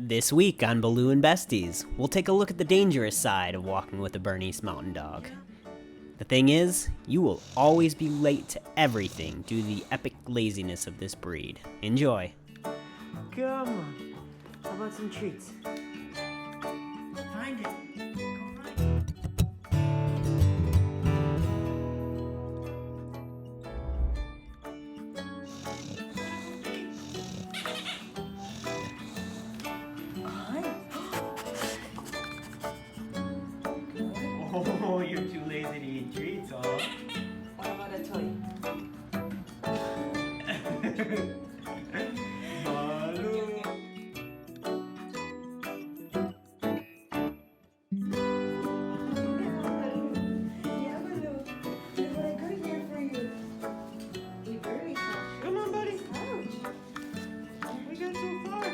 This week on Baloo and Besties, we'll take a look at the dangerous side of walking with a Bernese mountain dog. The thing is, you will always be late to everything due to the epic laziness of this breed. Enjoy. Come on. How about some treats? Find it. Go find it. Oh, you're too lazy to eat treats, huh? What about a toy? Baloo. Yeah, Baloo. There's what I got here for you. We barely touched. Come on, buddy. Ouch. We got so far.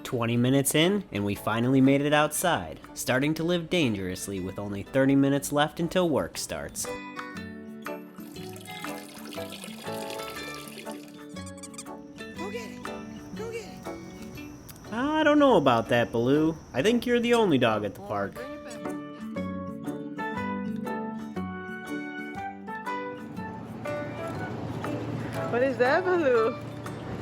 20 minutes in, and we finally made it outside, starting to live dangerously with only 30 minutes left until work starts. Go get it. Go get it. I don't know about that, Baloo. I think you're the only dog at the park. What is that, Baloo?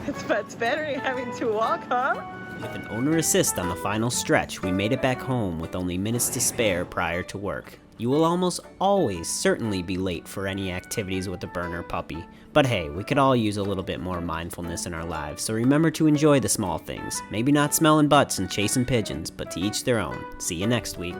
It's better than having to walk, huh? With an owner assist on the final stretch, we made it back home with only minutes to spare prior to work. You will almost always certainly be late for any activities with a burner puppy. But hey, we could all use a little bit more mindfulness in our lives, so remember to enjoy the small things. Maybe not smelling butts and chasing pigeons, but to each their own. See you next week.